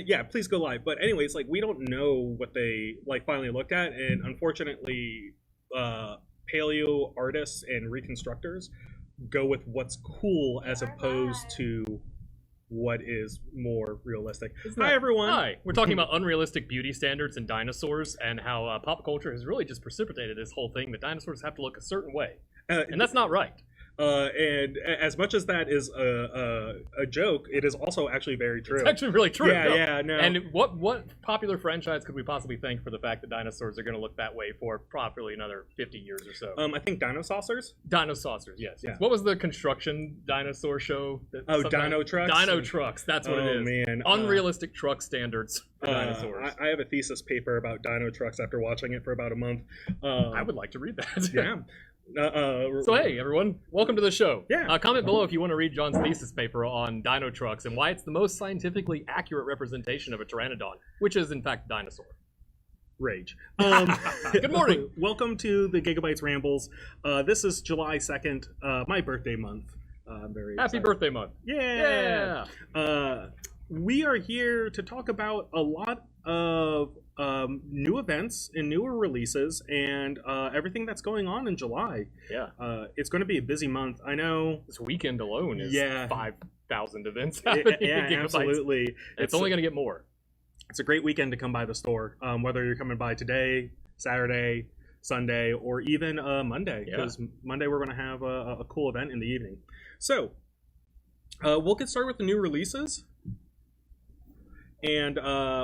yeah, please go live. But anyways, like we don't know what they like finally looked at, and unfortunately, paleo artists and reconstructors go with what's cool as opposed to what is more realistic. Hi, everyone. Hi. We're talking about unrealistic beauty standards in dinosaurs and how pop culture has really just precipitated this whole thing that dinosaurs have to look a certain way. And that's not right. And as much as that is a joke, it is also actually very true. It's actually really true. Yeah, no. And what popular franchise could we possibly thank for the fact that dinosaurs are going to look that way for probably another 50 years or so? I think Dino-Saucers? Dino-Saucers, yes. Yeah. What was the construction dinosaur show? Dino Trucks? Dino Trucks, that's what it is. Man. Unrealistic truck standards for dinosaurs. I have a thesis paper about Dino Trucks after watching it for about a month. I would like to read that. Yeah. So hey everyone, welcome to the show. Yeah. Comment below if you want to read John's thesis paper on dino trucks and why it's the most scientifically accurate representation of a pteranodon, which is in fact a dinosaur. Rage. Good morning. Welcome to the Gigabytes Rambles. This is July 2nd, my birthday month. I'm very Happy excited. birthday month. Yeah. We are here to talk about a lot of new events and newer releases and everything that's going on in July. Yeah. It's going to be a busy month. I know. This weekend alone is 5,000 events Yeah, happening in Gigabytes. absolutely. It's only going to get more. It's a great weekend to come by the store, whether you're coming by today, Saturday, Sunday, or even Monday, because Monday we're going to have a cool event in the evening. So, we'll get started with the new releases. And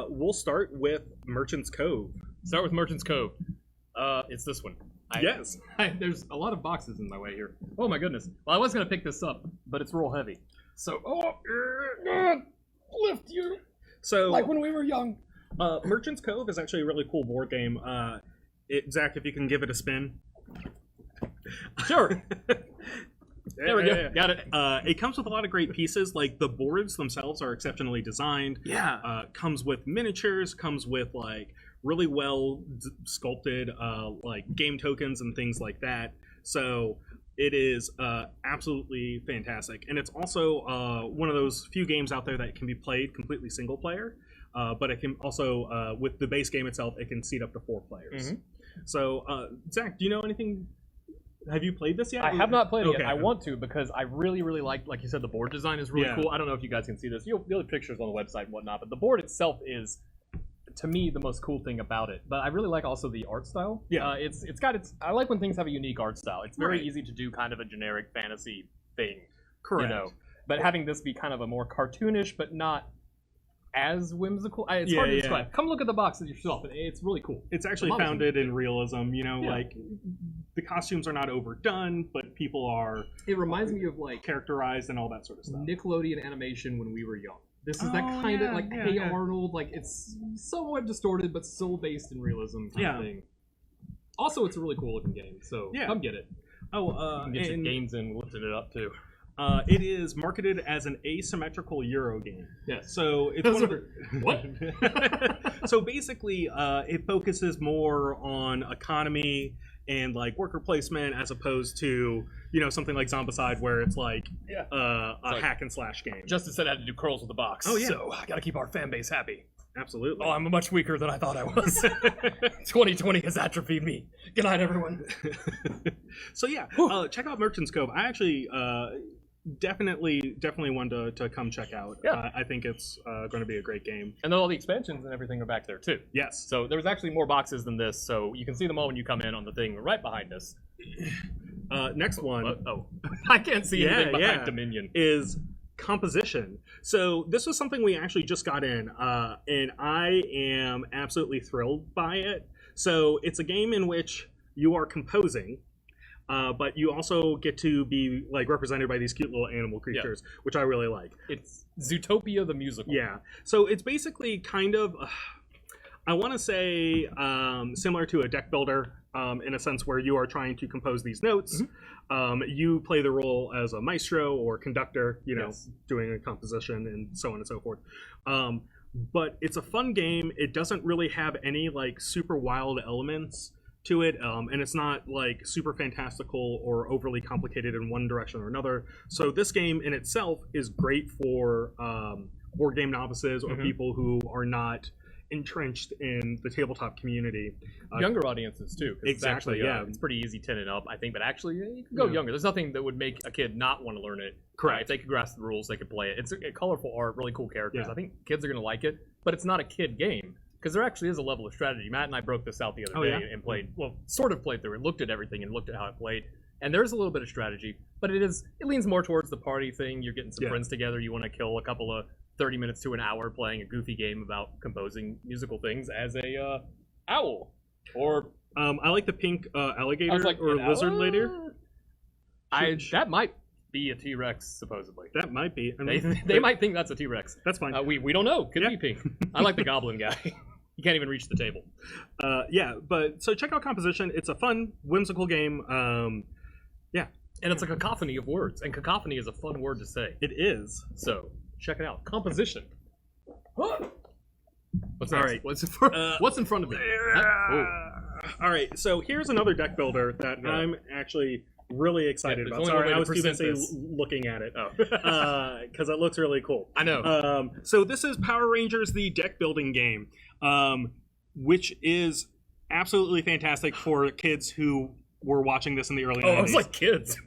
we'll start with Merchant's Cove. Start with Merchant's Cove. It's this one. Yes. There's a lot of boxes in my way here. Oh my goodness. Well, I was going to pick this up, but it's real heavy. So, lift you. So, like when we were young. Merchant's Cove is actually a really cool board game. Zach, if you can give it a spin. Sure. There we go. Got it. It comes with a lot of great pieces. Like the boards themselves are exceptionally designed. Yeah. Comes with miniatures. Comes with like really well sculpted like game tokens and things like that. So it is absolutely fantastic. And it's also one of those few games out there that can be played completely single player. But it can also, with the base game itself, it can seat up to 4 players. Mm-hmm. So Zach, do you know anything? Have you played this yet? I have not played it yet. I want to because I really like you said, the board design is really cool. I don't know if you guys can see this. You'll have pictures on the website and whatnot, but the board itself is, to me, the most cool thing about it. But I really like also the art style. Yeah. I like when things have a unique art style. It's very easy to do kind of a generic fantasy thing. Correct. You know? But having this be kind of a more cartoonish, but not as whimsical. It's hard to describe. Come look at the boxes yourself. It's really cool. It's actually founded in realism. You know, like the costumes are not overdone, but people are. It reminds me of like characterized and all that sort of stuff. Nickelodeon animation when we were young. This is that kind of like Hey Arnold. Like it's somewhat distorted, but still based in realism kind of thing. Also, it's a really cool looking game. So come get it. Oh, you can get your games in, lifting it up too. It is marketed as an asymmetrical Euro game. Yes. So it's one of the... What? So basically, it focuses more on economy and like worker placement as opposed to something like Zombicide where it's like a hack and slash game. Justin said I had to do curls with the box. Oh yeah. So I got to keep our fan base happy. Absolutely. Oh, I'm much weaker than I thought I was. 2020 has atrophied me. Good night, everyone. So yeah, check out Merchant's Cove. I actually definitely want to come check out. I think it's going to be a great game. And then all the expansions and everything are back there too. Yes. So there was actually more boxes than this, so you can see them all when you come in on the thing right behind us. Next one. I can't see anything behind Dominion. Is composition. So this was something we actually just got in, and I am absolutely thrilled by it. So it's a game in which you are composing, but you also get to be like represented by these cute little animal creatures, which I really like. It's Zootopia the musical. Yeah. So it's basically kind of, I want to say, similar to a deck builder in a sense where you are trying to compose these notes. Mm-hmm. You play the role as a maestro or conductor, doing a composition and so on and so forth. But it's a fun game. It doesn't really have any like super wild elements to it, and it's not like super fantastical or overly complicated in one direction or another. So this game in itself is great for board game novices or Mhm. people who are not entrenched in the tabletop community. Younger audiences too. 'Cause Exactly, it's actually, yeah. it's pretty easy 10 and up, I think. But actually, you can go Yeah. younger. There's nothing that would make a kid not want to learn it. Correct. If they could grasp the rules, they could play it. It's a colorful art, really cool characters. Yeah. I think kids are going to like it. But it's not a kid game because there actually is a level of strategy. Matt and I broke this out the other Oh, day yeah? and played. Well, sort of played through it, looked at everything, and looked at how it played. And there's a little bit of strategy, but it leans more towards the party thing. You're getting some Yeah. friends together. You want to kill a couple of 30 minutes to an hour playing a goofy game about composing musical things as a owl. Or I like the pink alligator I was like, or an lizard owl? later. That might be a T-Rex, supposedly. That might be. I They, mean, they might think that's a T-Rex. That's fine. We don't know. Could Yeah. be pink. I like the goblin guy. He can't even reach the table. Yeah, but so check out Composition. It's a fun, whimsical game. And it's a cacophony of words. And cacophony is a fun word to say. It is. So, check it out. Composition. What's All next? right. What's in front of me? All right, so here's another deck builder that Yeah. I'm actually really excited Yeah, about. there's only one Sorry, way I to was too present busy this. looking at it Oh. because it looks really cool. I know. So this is Power Rangers, the deck building game, which is absolutely fantastic for kids who were watching this in the early 90s. I was like kids.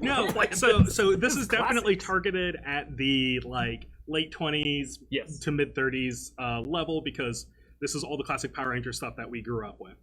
No, Like, so this this is classics. definitely targeted at the like late 20s Yes. to mid 30s level because this is all the classic Power Ranger stuff that we grew up with.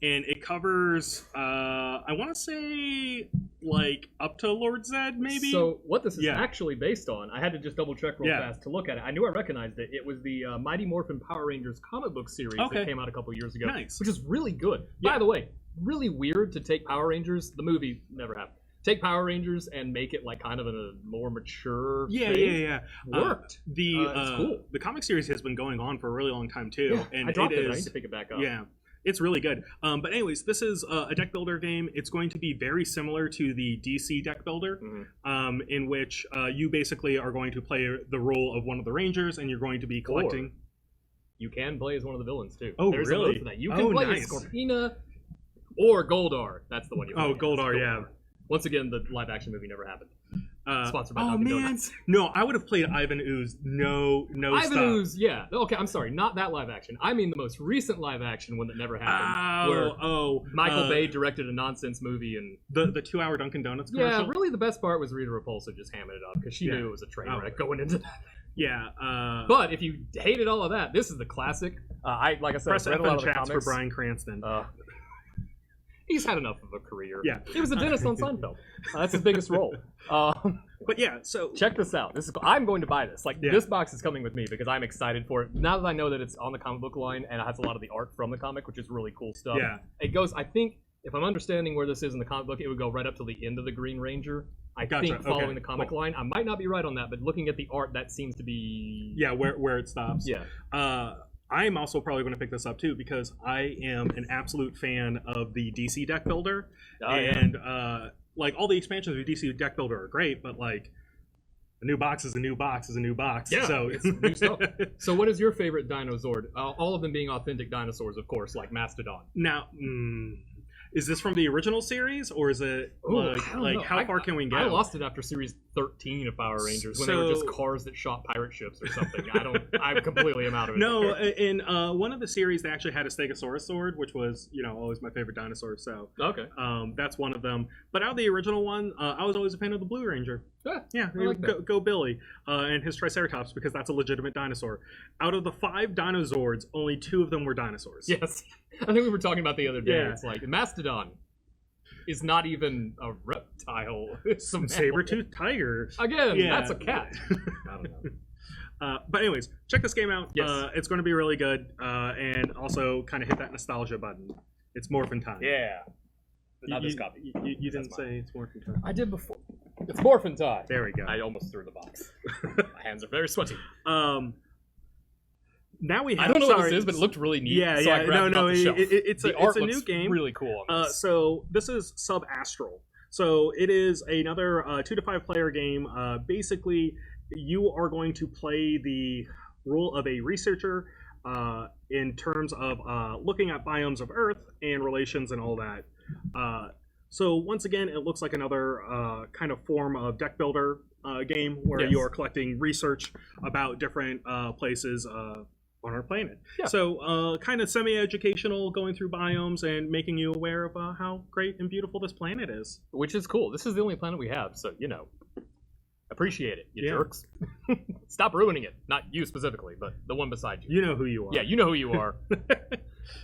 And it covers, I want to say, like up to Lord Zed, maybe. So what this is Yeah. actually based on, I had to just double check real Yeah. fast to look at it. I knew I recognized it. It was the Mighty Morphin Power Rangers comic book series Okay. that came out a couple years ago, Nice. which is really good. Yeah. By the way, really weird to take Power Rangers. The movie never happened. Take Power Rangers and make it like kind of a more mature. Yeah, thing. yeah. Worked. It's cool. The comic series has been going on for a really long time too, Yeah, and I dropped it it. I is. need to pick it back up. Yeah, it's really good. But anyways, this is a deck builder game. It's going to be very similar to the DC deck builder, Mhm. in which you basically are going to play the role of one of the Rangers, and you're going to be collecting. You can play as one of the villains too. Oh, There's really? A mode for that. You can Oh, play nice. as Scorpina or Goldar. That's the one you. Oh, play as, Goldar, yeah. Once again, the live action movie never happened. Sponsored by oh Dunkin' man, Donuts. no! I would have played Ivan Ooze. No, Ivan stop. Ooze, yeah. Okay, I'm sorry, not that live action. I mean the most recent live action one that never happened. Where Michael Bay directed a nonsense movie and the 2-hour Dunkin' Donuts commercial. yeah, really the best part was Rita Repulsa just hamming it up because she Yeah. knew it was a train Oh. wreck going into that. Yeah. But if you hated all of that, this is the classic. Like I said, Press I've read F a lot and of the chats for comics. Bryan Cranston. He's had enough of a career. Yeah. He was a dentist on Seinfeld. That's his biggest role. But yeah, so Check this out. I'm going to buy this. Like Yeah. this box is coming with me because I'm excited for it. Now that I know that it's on the comic book line and it has a lot of the art from the comic, which is really cool stuff. Yeah. It goes. I think if I'm understanding where this is in the comic book, it would go right up to the end of the Green Ranger. I Gotcha. think following Okay. the comic Cool. line. I might not be right on that, but looking at the art, that seems to be. yeah, where it stops. Yeah. I am also probably going to pick this up too because I am an absolute fan of the DC deck builder, Oh, yeah. and like all the expansions of DC deck builder are great, but like a new box is a new box is a new box. Yeah, so it's new stuff. So, what is your favorite Dinozord? All of them being authentic dinosaurs, of course, like Mastodon. Now, is this from the original series or is it Ooh, I don't know. how far can we go? I lost it after series 13 of Power Rangers when they were just So- cars that shot pirate ships or something. I completely am out of it. No, in one of the series they actually had a Stegosaurus sword, which was always my favorite dinosaur. So Okay. that's one of them. But out of the original one, I was always a fan of the Blue Ranger. Yeah, I like that. go Billy and his Triceratops because that's a legitimate dinosaur. Out of the 5 Dinozords, only 2 of them were dinosaurs. Yes. I think we were talking about the other day. Yeah. It's like Mastodon is not even a reptile. It's a mammal. Saber-toothed tiger. Again, Yeah. that's a cat. I don't know. But anyways, check this game out. Yes. It's going to be really good, and also kind of hit that nostalgia button. It's Morphin time. Yeah. But not you, this copy. You didn't That's mine. say it's Morphin time. I did before. It's Morphin time. There we go. I almost threw the box. My hands are very sweaty. Now we have. I don't know what sorry, this is, but it looked really neat. Yeah, so I yeah. grabbed it off the shelf. It's The a art new looks game. really cool on this. So this is Sub-Astral. So it is another 2 to 5 player game. Basically, you are going to play the role of a researcher in terms of looking at biomes of Earth and relations and all that. So once again, it looks like another kind of form of deck builder game where Yes. you are collecting research about different places on our planet. Yeah. So kind of semi-educational, going through biomes and making you aware of how great and beautiful this planet is. Which is cool. This is the only planet we have, so appreciate it, you Yeah. jerks. Stop ruining it. Not you specifically, but the one beside you. You know who you are. Yeah, you know who you are.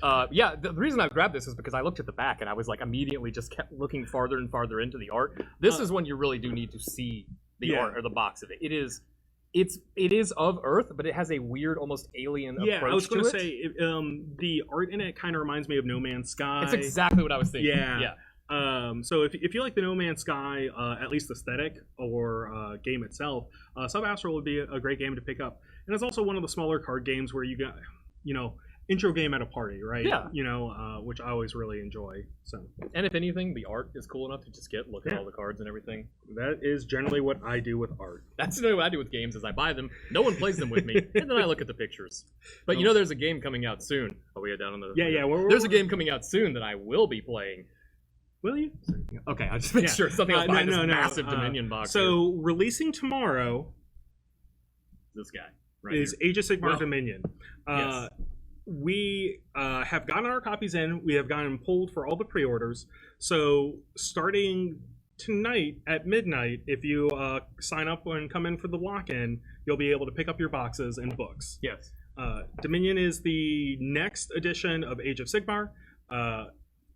The reason I grabbed this is because I looked at the back and I was like immediately just kept looking farther and farther into the art. This is when you really do need to see the art or the box of it. It is of Earth, but it has a weird, almost alien approach to it. Yeah, I was going to say, the art in it kind of reminds me of No Man's Sky. It's exactly what I was thinking. Yeah. So if you like the No Man's Sky, at least aesthetic or game itself, Sub-Astral would be a great game to pick up. And it's also one of the smaller card games where you got, intro game at a party, right? Yeah. Which I always really enjoy. So. And if anything, the art is cool enough to just look at all the cards and everything. That is generally what I do with art. That's the way what I do with games is I buy them, no one plays them with me, and then I look at the pictures. But there's a game coming out soon. Oh, we are down on the... Yeah. There's a game coming out soon that I will be playing. Will you? Okay, I'll just make sure something else behind this massive Dominion box. So releasing tomorrow... This guy. Right is here. Age of Sigmar Dominion. Yes. We have gotten our copies in. We have gotten pulled for all the pre-orders. So starting tonight at midnight, if you sign up and come in for the lock-in, you'll be able to pick up your boxes and books. Yes. Dominion is the next edition of Age of Sigmar.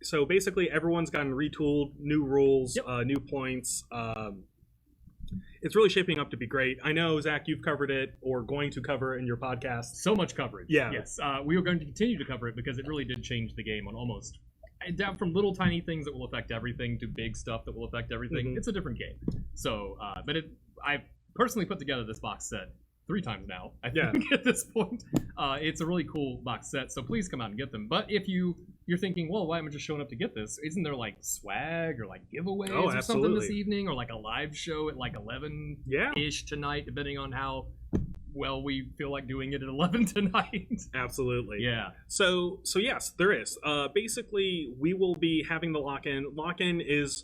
So basically, everyone's gotten retooled, new rules, new points. It's really shaping up to be great. I know, Zach, you've covered it or going to cover it in your podcast. So much coverage. Yeah. Yes. We are going to continue to cover it because it really did change the game on almost... Down from little tiny things that will affect everything to big stuff that will affect everything. Mm-hmm. It's a different game. So, I personally put together this box set 3 times now, I think, at this point. It's a really cool box set, so please come out and get them. But if you're thinking, well, why am I just showing up to get this? Isn't there like swag or like giveaways or something this evening, or like a live show at like 11-ish tonight, depending on how well we feel like doing it at 11 tonight? Absolutely. Yeah. So yes, there is. Basically, we will be having the lock-in. Lock-in is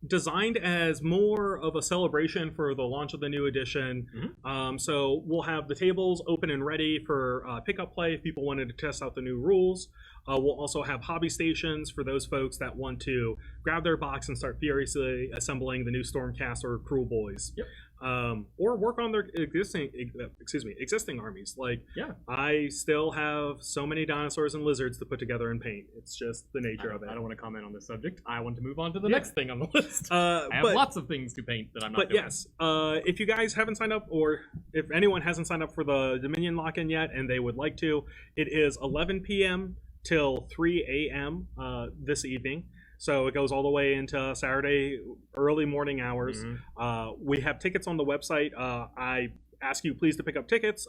designed as more of a celebration for the launch of the new edition. Mm-hmm. So we'll have the tables open and ready for pickup play if people wanted to test out the new rules. We'll also have hobby stations for those folks that want to grab their box and start furiously assembling the new Stormcast or Cruel Boys. Yep. Or work on their existing armies. I still have so many dinosaurs and lizards to put together and paint. It's just the nature of it. I don't want to comment on this subject. I want to move on to the next thing on the list. I have lots of things to paint that I'm not doing. Yes, if you guys haven't signed up, or if anyone hasn't signed up for the Dominion lock-in yet and they would like to, it is 11 p.m. till 3 a.m. This evening. So it goes all the way into Saturday early morning hours. Mm-hmm. We have tickets on the website. I ask you please to pick up tickets.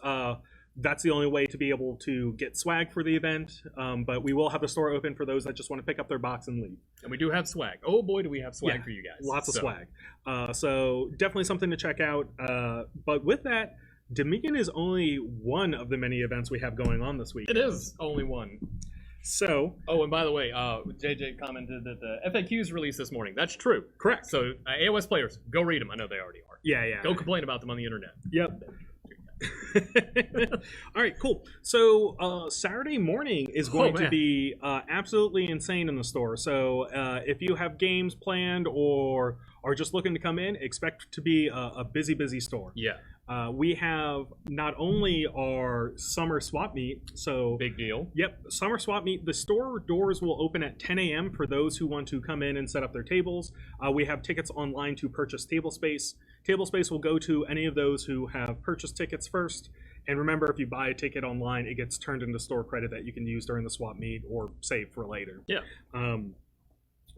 That's the only way to be able to get swag for the event. But we will have the store open for those that just want to pick up their box and leave. And we do have swag. Oh boy, do we have swag for you guys. Lots of swag. So definitely something to check out. But with that, Dominion is only one of the many events we have going on this week. It is only one. So, and by the way, JJ commented that the FAQs released this morning. That's true. Correct. So, AOS players, go read them. I know they already are. Yeah. Go complain about them on the internet. Yep. All right, cool. So, Saturday morning is going to be absolutely insane in the store. So, if you have games planned or are just looking to come in, expect to be a busy store. Yeah. We have not only our summer swap meet, so big deal. Yep, summer swap meet. The store doors will open at 10 a.m. for those who want to come in and set up their tables. We have tickets online to purchase table space. Table space will go to any of those who have purchased tickets first. And remember, if you buy a ticket online, it gets turned into store credit that you can use during the swap meet or save for later. Yeah.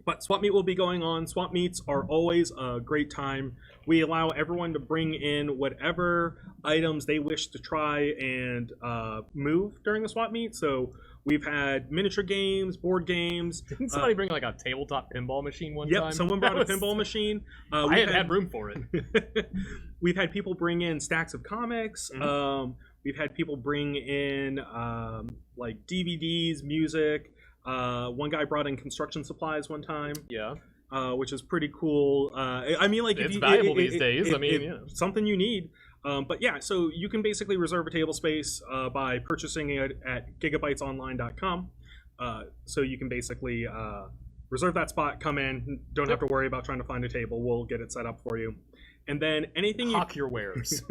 But swap meet will be going on. Swap meets are always a great time. We allow everyone to bring in whatever items they wish to try and move during the swap meet. So we've had miniature games, board games. Didn't somebody bring like a tabletop pinball machine one time? Yep, someone brought a pinball machine. I had room for it. We've had people bring in stacks of comics. Mm-hmm. We've had people bring in like DVDs, music. One guy brought in construction supplies one time. Yeah. which is pretty cool. I mean, like it's valuable these days. I mean, yeah. Something you need. But yeah, so you can basically reserve a table space by purchasing it at gigabytesonline.com. So you can basically reserve that spot, come in, don't have to worry about trying to find a table. We'll get it set up for you. And then anything Hawk your wares.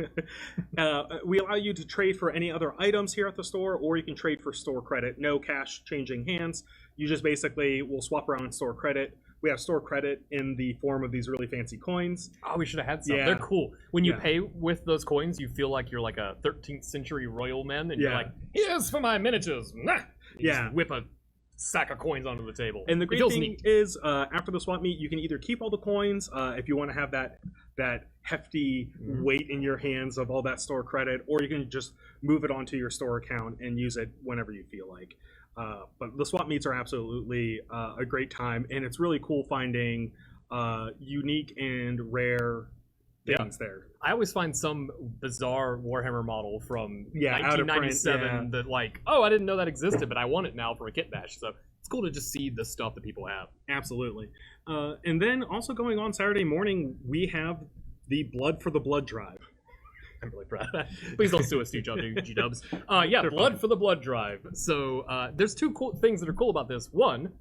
We allow you to trade for any other items here at the store, or you can trade for store credit. No cash changing hands. You just basically will swap around store credit. We have store credit in the form of these really fancy coins. Oh, we should have had some. Yeah. They're cool. When you pay with those coins, you feel like you're like a 13th century royal man, and you're like, here's for my miniatures. Nah. You just whip a sack of coins onto the table. And the great thing is, after the swap meet, you can either keep all the coins if you want to have that hefty weight in your hands of all that store credit, or you can just move it onto your store account and use it whenever you feel like. But the swap meets are absolutely a great time, and it's really cool finding unique and rare things there. I always find some bizarre Warhammer model from out of 1997 print, that like, oh, I didn't know that existed, but I want it now for a kit bash. So it's cool to just see the stuff that people have. Absolutely. And then also going on Saturday morning, we have the Blood for the Blood drive. I'm really proud of that. Please don't sue us, G-Dubs. Blood for the Blood drive. So there's two cool things that are cool about this. One,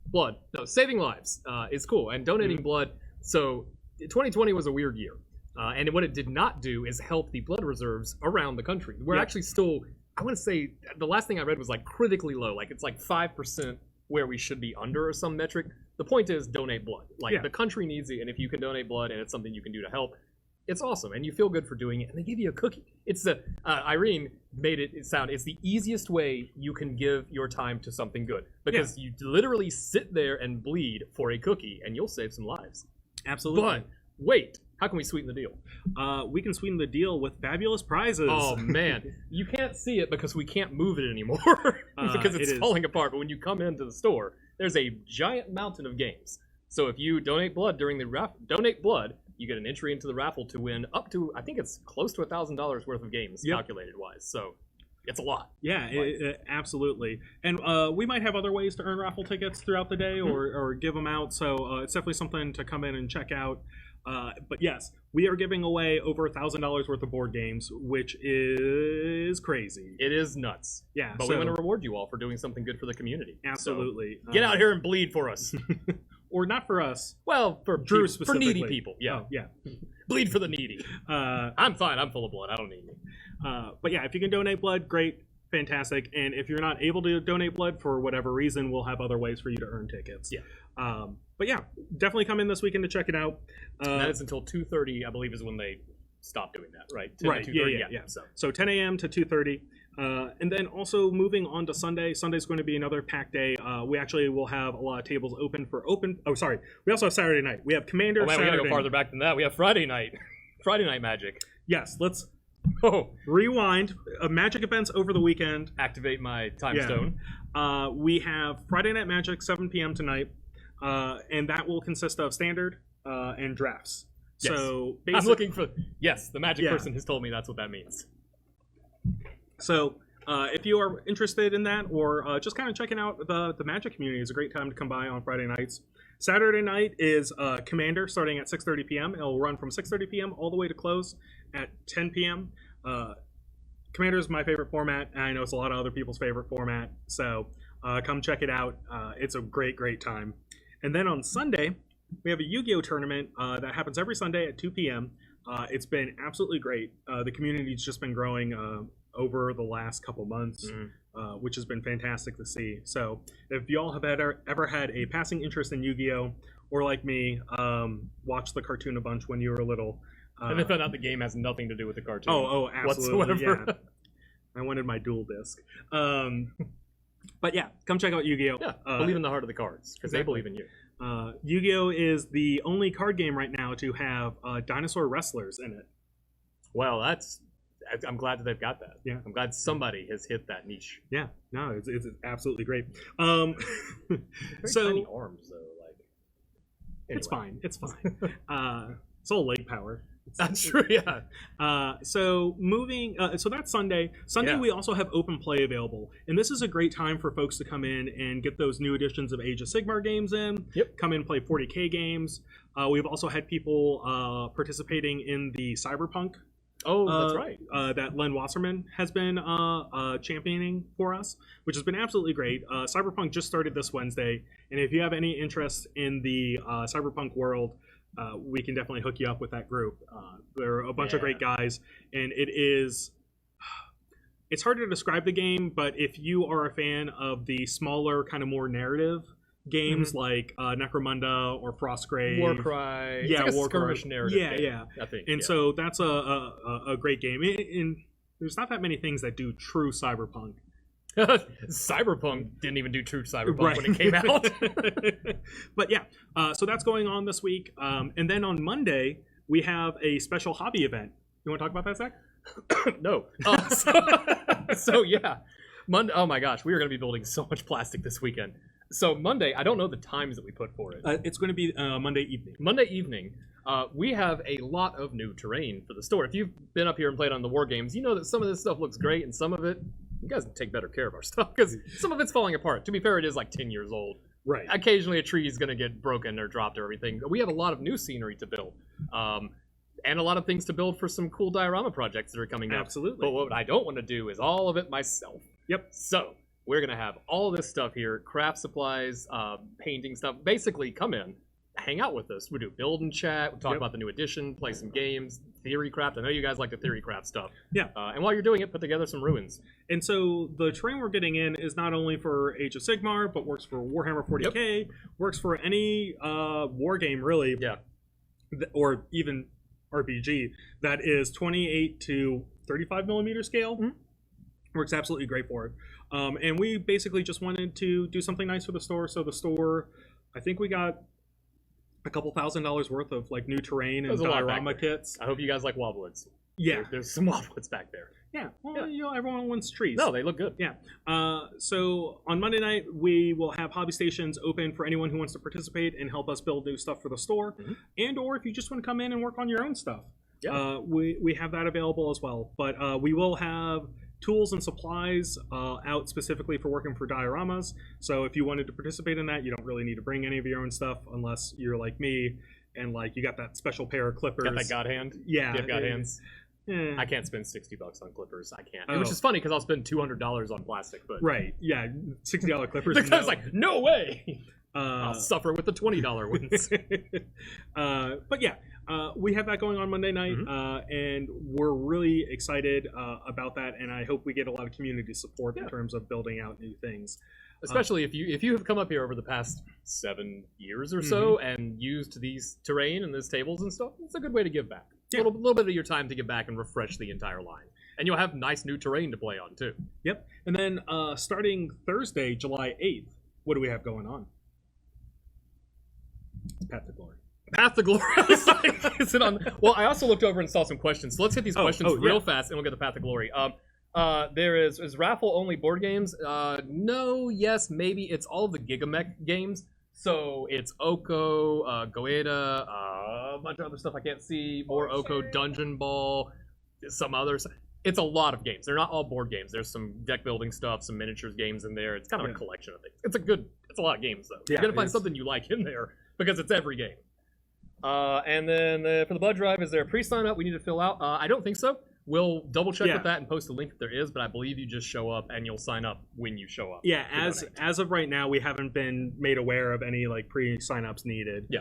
blood. No, saving lives is cool, and donating blood. So 2020 was a weird year. And what it did not do is help the blood reserves around the country. We're actually still, I want to say, the last thing I read was like critically low. Like it's like 5% where we should be under or some metric. The point is donate blood. Like the country needs it, and if you can donate blood and it's something you can do to help, it's awesome, and you feel good for doing it, and they give you a cookie. It's Irene made it sound, it's the easiest way you can give your time to something good, because you literally sit there and bleed for a cookie, and you'll save some lives. Absolutely. But wait, how can we sweeten the deal? We can sweeten the deal with fabulous prizes. Oh man, you can't see it because we can't move it anymore because it's falling apart. But when you come into the store, there's a giant mountain of games. So if you donate blood during the you get an entry into the raffle to win up to, I think it's close to $1,000 worth of games calculated wise. So it's a lot. Yeah, absolutely. And we might have other ways to earn raffle tickets throughout the day or give them out. So it's definitely something to come in and check out. But yes, we are giving away over $1,000 worth of board games, which is crazy. It is nuts. Yeah. But we want to reward you all for doing something good for the community. Absolutely. So get out here and bleed for us. Or not for us. Well, for Drew for needy people. Yeah. Oh, yeah. Bleed for the needy. I'm fine. I'm full of blood. I don't need any. But yeah, if you can donate blood, great. Fantastic. And if you're not able to donate blood for whatever reason, we'll have other ways for you to earn tickets. Yeah. But yeah, definitely come in this weekend to check it out. And that is until 2:30, I believe, is when they stop doing that, right? 10 right. Yeah. So 10 a.m. to 2:30. And then also moving on to Sunday. Sunday's going to be another packed day. We actually will have a lot of tables open. Oh, sorry. We also have Saturday night. We have Commander. Oh man, Saturday. We gotta go farther back than that. We have Friday night. Friday night Magic. Yes. Let's rewind. Magic events over the weekend. Activate my time stone. We have Friday Night Magic, 7 p.m. tonight. And that will consist of standard and drafts. Yes. So I'm looking for the magic person has told me that's what that means. So if you are interested in that, or just kind of checking out the Magic community, is a great time to come by on Friday nights. Saturday night is Commander, starting at 6:30 p.m. It'll run from 6:30 p.m. all the way to close at 10 p.m. Commander is my favorite format, and I know it's a lot of other people's favorite format. So come check it out. It's a great time. And then on Sunday, we have a Yu-Gi-Oh tournament that happens every Sunday at 2 p.m. It's been absolutely great. The community's just been growing over the last couple months, which has been fantastic to see. So if y'all have ever had a passing interest in Yu-Gi-Oh, or like me, watched the cartoon a bunch when you were little. And then found out the game has nothing to do with the cartoon. Oh, absolutely. Whatsoever. Yeah. I wanted my dual disc. But yeah, come check out Yu-Gi-Oh. Yeah, believe in the heart of the cards, because they believe in you. Yu-Gi-Oh is the only card game right now to have dinosaur wrestlers in it. Well, I'm glad that they've got that. Yeah. I'm glad somebody has hit that niche. Yeah, no, it's absolutely great. Very tiny arms, though. Anyway. It's fine. It's all leg power. That's true, yeah. So that's Sunday. Sunday, we also have open play available. And this is a great time for folks to come in and get those new editions of Age of Sigmar games in. Yep. Come in and play 40K games. We've also had people participating in the Cyberpunk. Oh, that's right. That Len Wasserman has been championing for us, which has been absolutely great. Cyberpunk just started this Wednesday. And if you have any interest in the Cyberpunk world, we can definitely hook you up with that group. They're a bunch of great guys, and it's hard to describe the game, but if you are a fan of the smaller, kind of more narrative games like Necromunda or Frostgrave, Warcry, yeah, it's like a Warcry, skirmish narrative game, I think. And so that's a great game. And there's not that many things that do true cyberpunk. Cyberpunk didn't even do true cyberpunk when it came out. But yeah, so that's going on this week. And then on Monday, we have a special hobby event. You want to talk about that, Zach? No. So yeah, Monday. Oh my gosh, we are going to be building so much plastic this weekend. So Monday, I don't know the times that we put for it. It's going to be Monday evening. Monday evening, we have a lot of new terrain for the store. If you've been up here and played on the war games, you know that some of this stuff looks great, and some of it, you guys can take better care of our stuff because some of it's falling apart. To be fair, it is like 10 years old. Right. Occasionally, a tree is going to get broken or dropped or everything. But we have a lot of new scenery to build. And a lot of things to build for some cool diorama projects that are coming up. Absolutely. But what I don't want to do is all of it myself. Yep. So we're going to have all this stuff here, craft supplies, painting stuff. Basically, come in, hang out with us. We do build and chat. We talk about the new edition, play some games, theory craft. I know you guys like the theory craft stuff. Yeah. And while you're doing it, put together some ruins. And so the terrain we're getting in is not only for Age of Sigmar, but works for Warhammer 40K, works for any war game, really. Yeah. Or even RPG that is 28 to 35 millimeter scale. Mm-hmm. Works absolutely great for it. And we basically just wanted to do something nice for the store. So the store, I think we got a couple $1,000s worth of like new terrain and diorama kits. I hope you guys like wildwoods. Yeah. There's some wildwoods back there. Yeah. Well, you know, everyone wants trees. No, they look good. Yeah. So on Monday night, we will have hobby stations open for anyone who wants to participate and help us build new stuff for the store. Mm-hmm. And or if you just want to come in and work on your own stuff. Yeah. We have that available as well. But we will have tools and supplies out specifically for working for dioramas. So if you wanted to participate in that, you don't really need to bring any of your own stuff unless you're like me and like you got that special pair of clippers. Got that God hand? Yeah. You have God hands? I can't spend $60 on clippers. I can't. Which is funny because I'll spend $200 on plastic. But right, yeah, $60 clippers. The guy's like, no way. I'll suffer with the $20 ones. But yeah, we have that going on Monday night, and we're really excited about that. And I hope we get a lot of community support in terms of building out new things. Especially if you have come up here over the past 7 years or so and used these terrain and these tables and stuff, it's a good way to give back. Yeah. A little bit of your time to get back and refresh the entire line. And you'll have nice new terrain to play on, too. Yep. And then starting Thursday, July 8th, what do we have going on? Path to Glory. Path to Glory. I was like, is it on? Well, I also looked over and saw some questions. So let's hit these questions real fast, and we'll get the Path to Glory. There is raffle only board games. No, yes, maybe. It's all of the Giga games. So it's Oko, Goeta, a bunch of other stuff I can't see. More Oko, Dungeon Ball, some others. It's a lot of games. They're not all board games. There's some deck building stuff, some miniatures games in there. It's kind of a collection of things. It's a lot of games, though. You're going to find something you like in there because it's every game. And then for the blood drive, is there a pre-sign up we need to fill out? I don't think so. We'll double check with that and post a link if there is, but I believe you just show up and you'll sign up when you show up. Yeah, as of right now, we haven't been made aware of any like pre-sign-ups needed. Yeah.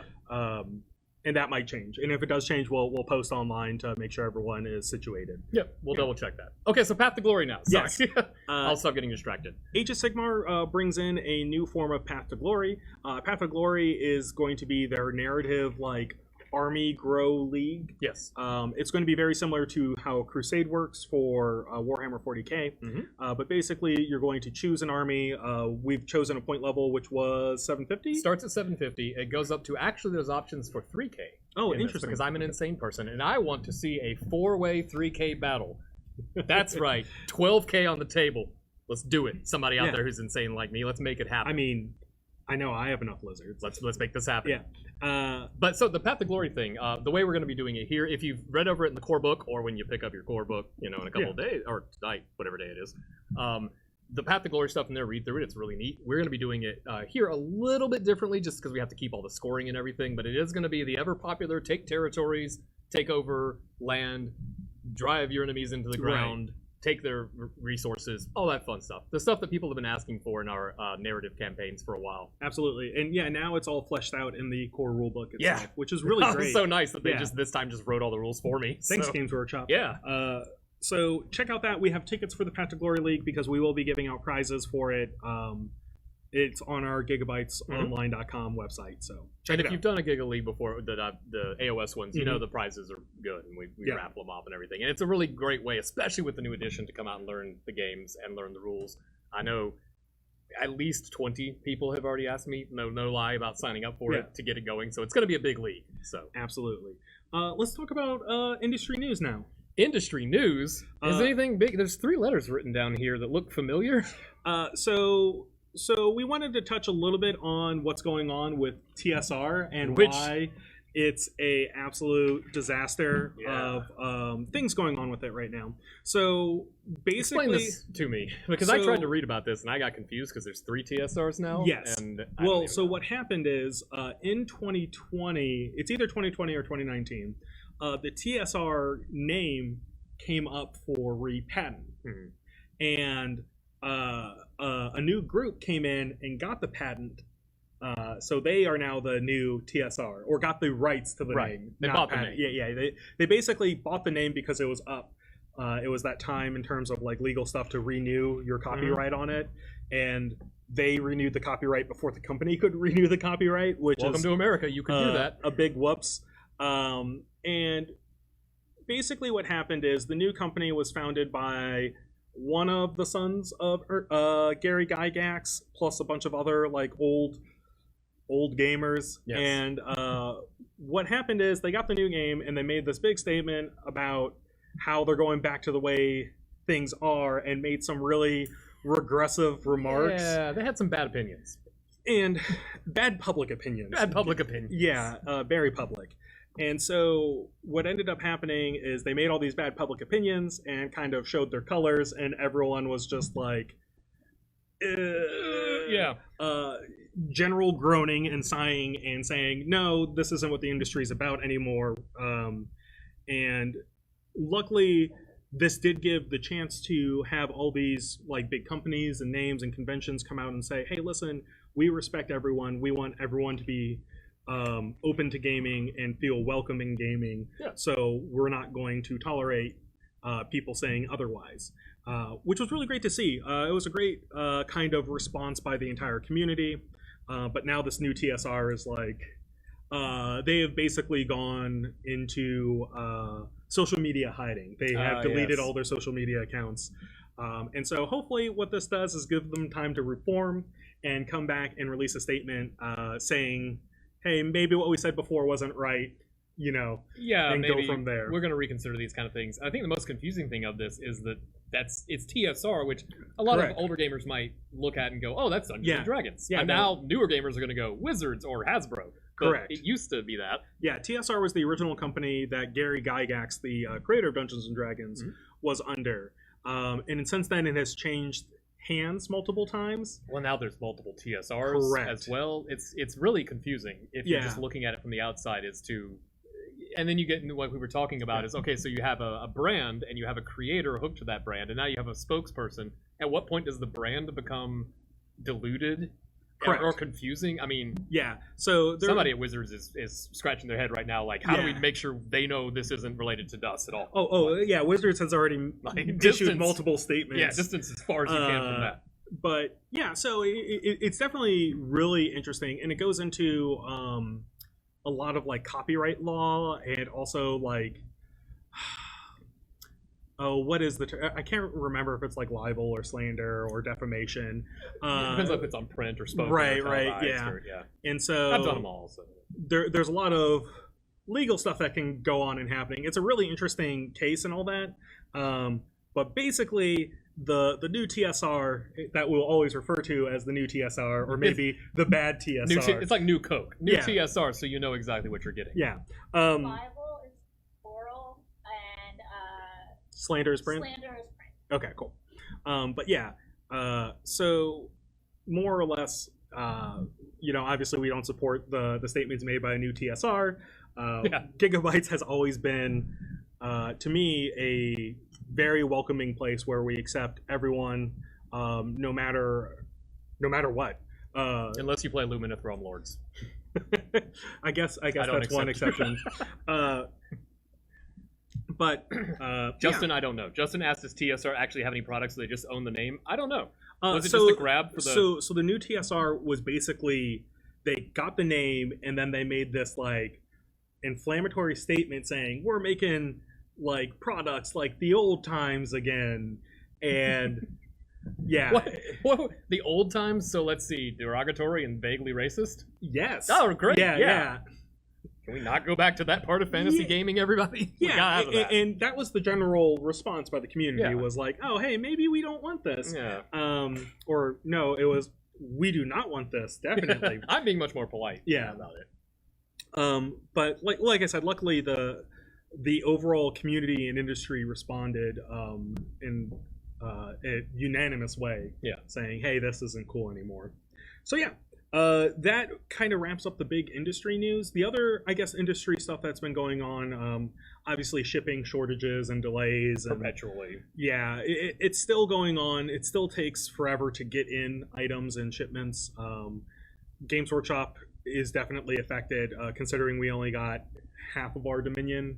And that might change. And if it does change, we'll post online to make sure everyone is situated. Yep, we'll double check that. Okay, so Path to Glory now. Sorry. Yes. I'll stop getting distracted. Age of Sigmar brings in a new form of Path to Glory. Path to Glory is going to be their narrative, like, Army Grow League. Yes. It's going to be very similar to how Crusade works for Warhammer 40K. But basically, you're going to choose an army. We've chosen a point level, which was 750. Starts at 750. It goes up to, actually, there's options for 3K. Oh, interesting. Because I'm an insane person, and I want to see a 4-way 3K battle. That's right. 12K on the table. Let's do it. Somebody out there who's insane like me. Let's make it happen. I mean, I know I have enough lizards. Let's make this happen. Yeah. But so the Path to Glory thing, the way we're going to be doing it here, if you've read over it in the core book, or when you pick up your core book, in a couple of days, or tonight, whatever day it is, the Path to Glory stuff in there, read through it. It's really neat. We're going to be doing it here a little bit differently, just because we have to keep all the scoring and everything. But it is going to be the ever popular take territories, take over land, drive your enemies into the ground. Take their resources, all that fun stuff. The stuff that people have been asking for in our narrative campaigns for a while. Absolutely. And yeah, now it's all fleshed out in the core rulebook itself, which is really great. It's so nice that they this time wrote all the rules for me. Thanks, Games Workshop. Yeah. So check out that. We have tickets for the Path to Glory League because we will be giving out prizes for it. It's on our gigabytesonline.com website. So and if you've done a Giga League before, the AOS ones, you know the prizes are good, and we raffle them off and everything. And it's a really great way, especially with the new edition, to come out and learn the games and learn the rules. I know at least 20 people have already asked me, no lie, about signing up for it to get it going. So it's going to be a big league. So absolutely. Let's talk about industry news now. Industry news? Is anything big? There's 3 letters written down here that look familiar. So we wanted to touch a little bit on what's going on with TSR and why it's a absolute disaster of things going on with it right now. So basically, explain this to me, because I tried to read about this and I got confused because there's 3 TSRs now. Yes. And what happened is in 2020, it's either 2020 or 2019, the TSR name came up for repatent, and a new group came in and got the patent, so they are now the new TSR, or got the rights to the name. They bought the name. Yeah. They basically bought the name because it was up. It was that time in terms of like legal stuff to renew your copyright on it, and they renewed the copyright before the company could renew the copyright. Which welcome to America. You can do that. A big whoops. And basically, what happened is the new company was founded by one of the sons of Gary Gygax, plus a bunch of other like old gamers. Yes. And what happened is they got the new game and they made this big statement about how they're going back to the way things are, and made some really regressive remarks. Yeah, they had some bad opinions. And bad public opinions. Bad public opinions. Yeah, very public. And so what ended up happening is they made all these bad public opinions and kind of showed their colors, and everyone was just like, general groaning and sighing and saying, no, this isn't what the industry is about anymore. And luckily, this did give the chance to have all these like big companies and names and conventions come out and say, hey, listen, we respect everyone. We want everyone to be open to gaming and feel welcome in gaming. Yeah. So we're not going to tolerate people saying otherwise, which was really great to see. It was a great kind of response by the entire community. But now this new TSR is like, they have basically gone into social media hiding. They have deleted all their social media accounts. And so hopefully what this does is give them time to reform and come back and release a statement saying, hey, maybe what we said before wasn't right, and maybe go from there. We're going to reconsider these kind of things. I think the most confusing thing of this is that it's TSR, which a lot of older gamers might look at and go, oh, that's Dungeons and Dragons. Yeah, and now newer gamers are going to go Wizards or Hasbro. Correct. It used to be that. Yeah, TSR was the original company that Gary Gygax, the creator of Dungeons and Dragons, was under. And since then, it has changed hands multiple times. Well, now there's multiple TSRs as well. It's really confusing if you're just looking at it from the outside as to... And then you get into what we were talking about is, okay, so you have a brand and you have a creator hooked to that brand, and now you have a spokesperson. At what point does the brand become diluted or confusing? I mean, so somebody at Wizards is scratching their head right now, like, how do we make sure they know this isn't related to us at all? Yeah, Wizards has already issued multiple statements. Yeah, distance as far as you can from that. But yeah, so it's definitely really interesting, and it goes into a lot of like copyright law, and also like what is the term? I can't remember if it's like libel or slander or defamation. It depends if it's on print or spoken. Right, yeah. And so I've done them all. So there's a lot of legal stuff that can go on and happening. It's a really interesting case and all that. But basically, the new TSR that we'll always refer to as the new TSR, or maybe the bad TSR. It's like new Coke, new TSR, so you know exactly what you're getting. Yeah. Survival is Oral and Slander's brand. Okay, cool. But yeah, so more or less, obviously we don't support the statements made by a new TSR. Gigabytes has always been, to me, a very welcoming place where we accept everyone, no matter what. Unless you play Lumina Throne Lords. I guess that's one exception. But Justin, I don't know. Justin asked, does TSR actually have any products, so they just own the name? I don't know. Was it just a grab for the... So the new TSR was basically, they got the name and then they made this like inflammatory statement saying, we're making like products like the old times again. And yeah. What? The old times? So let's see, derogatory and vaguely racist? Yes. Oh, great. Yeah. Can we not go back to that part of fantasy gaming, everybody? Yeah, and that was the general response by the community, was like, oh, hey, maybe we don't want this. Yeah. Or, no, it was, we do not want this, definitely. I'm being much more polite about it. But like I said, luckily the overall community and industry responded in a unanimous way, saying, hey, this isn't cool anymore. So yeah. That kind of wraps up the big industry news. The other, I guess, industry stuff that's been going on, obviously shipping shortages and delays. Perpetually. Yeah, it's still going on. It still takes forever to get in items and shipments. Games Workshop is definitely affected, considering we only got half of our Dominion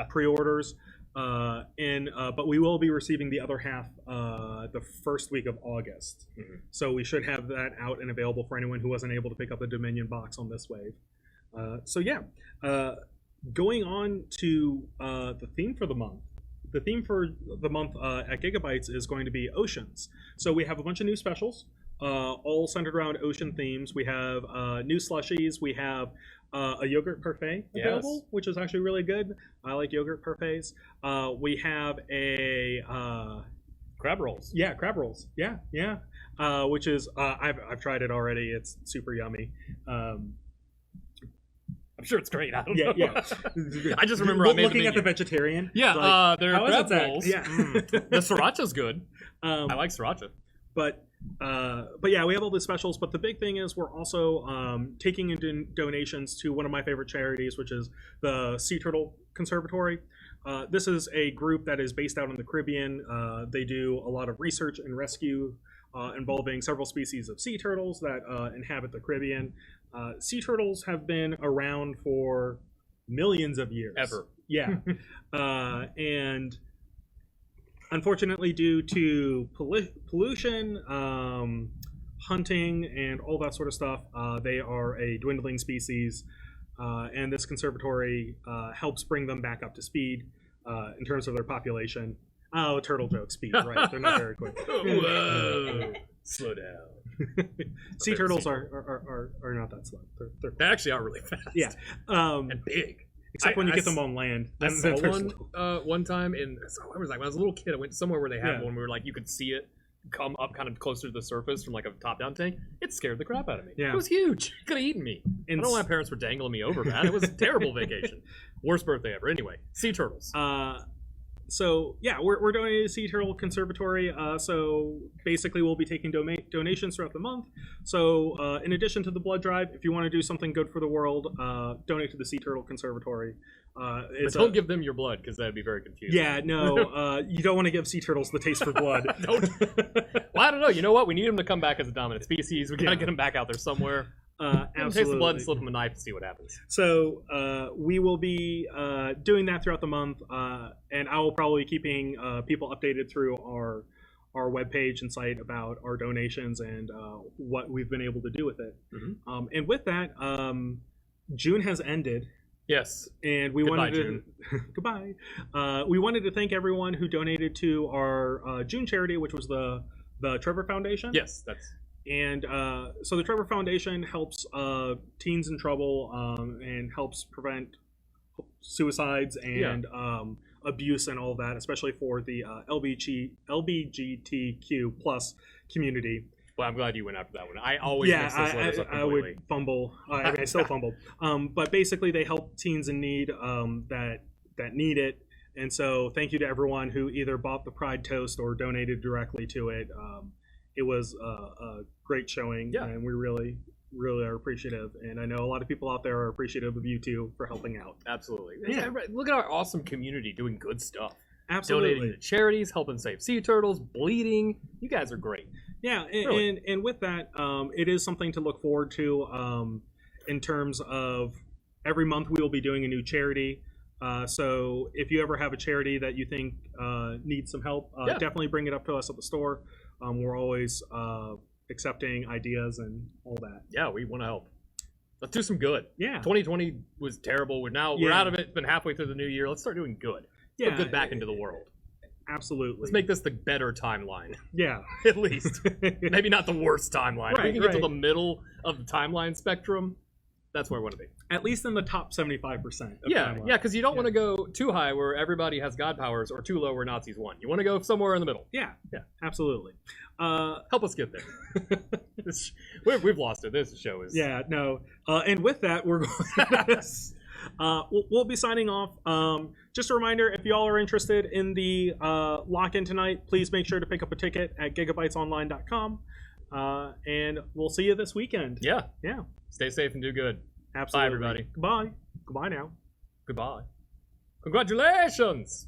pre-orders. But we will be receiving the other half the first week of August. So we should have that out and available for anyone who wasn't able to pick up the Dominion box on this wave. Going on to the theme for the month. The theme for the month at Gigabytes is going to be oceans. So we have a bunch of new specials, all centered around ocean themes. We have new slushies. We have a yogurt parfait available, which is actually really good. I like yogurt parfaits. We have a crab rolls. Yeah, crab rolls. Yeah. Which is I've tried it already. It's super yummy. I'm sure it's great. I don't know. Yeah. I just remember I made looking at the vegetarian. Yeah, like, they're crab rolls. Yeah. The sriracha's good. I like sriracha. But yeah, we have all the specials. But the big thing is we're also taking in donations to one of my favorite charities, which is the Sea Turtle Conservatory. This is a group that is based out in the Caribbean. They do a lot of research and rescue involving several species of sea turtles that inhabit the Caribbean. Sea turtles have been around for millions of years. Ever. Yeah. And unfortunately, due to pollution, hunting, and all that sort of stuff, they are a dwindling species. And this conservatory helps bring them back up to speed in terms of their population. Oh, turtle joke, speed, right. They're not very quick. Whoa. Slow down. Sea turtles are not that slow. They actually are really fast. Yeah. And big. Except when you get them on land. I saw one time in, where was I? When I was a little kid, I went somewhere where they had one where like you could see it come up kind of closer to the surface from like a top-down tank. It scared the crap out of me. Yeah. It was huge. It could have eaten me. I don't know why my parents were dangling me over that. It was a terrible vacation. Worst birthday ever. Anyway, sea turtles. So yeah, we're donating to Sea Turtle Conservatory. So basically, we'll be taking donations throughout the month. So in addition to the blood drive, if you want to do something good for the world, donate to the Sea Turtle Conservatory. But don't give them your blood, because that'd be very confusing. Yeah, no, you don't want to give sea turtles the taste for blood. Well, I don't know. You know what? We need them to come back as a dominant species. We gotta get them back out there somewhere. Absolutely. Taste the blood and slip them a knife and see what happens. So we will be doing that throughout the month, and I will probably be keeping people updated through our webpage and site about our donations and what we've been able to do with it. And with that, June has ended. Yes. And we wanted to goodbye. We wanted to thank everyone who donated to our June charity, which was the Trevor Foundation. Yes, that's. And so the Trevor Foundation helps teens in trouble and helps prevent suicides and abuse and all that, especially for the LBGTQ plus community. Well, I'm glad you went after that one. I always mix those letters up completely. I would fumble. I still fumble. But basically, they help teens in need that need it. And so, thank you to everyone who either bought the Pride Toast or donated directly to it. It was a great showing, and we really are appreciative. And I know a lot of people out there are appreciative of you too for helping out. Absolutely. Yeah. Look at our awesome community doing good stuff. Absolutely. Donating to charities, helping save sea turtles, bleeding. You guys are great. Yeah, Really. and with that, it is something to look forward to in terms of every month we will be doing a new charity. So if you ever have a charity that you think needs some help, definitely bring it up to us at the store. We're always accepting ideas and all that. Yeah, we want to help. Let's do some good. Yeah. 2020 was terrible. We're out of it. It's been halfway through the new year. Let's start doing good. Put good back into the world. Absolutely. Let's make this the better timeline. Yeah. At least. Maybe not the worst timeline. If we can get to Right. the middle of the timeline spectrum, that's where we want to be. At least in the top 75%. Yeah, because you don't want to go too high where everybody has god powers or too low where Nazis won. You want to go somewhere in the middle. Yeah, absolutely. Help us get there. We've lost it. This show is... Yeah, no. And with that, we're going we'll be signing off. Just a reminder, if y'all are interested in the lock-in tonight, please make sure to pick up a ticket at gigabytesonline.com. And we'll see you this weekend. Yeah. Yeah. Stay safe and do good. Absolutely. Bye, everybody. Goodbye. Goodbye now. Goodbye. Congratulations!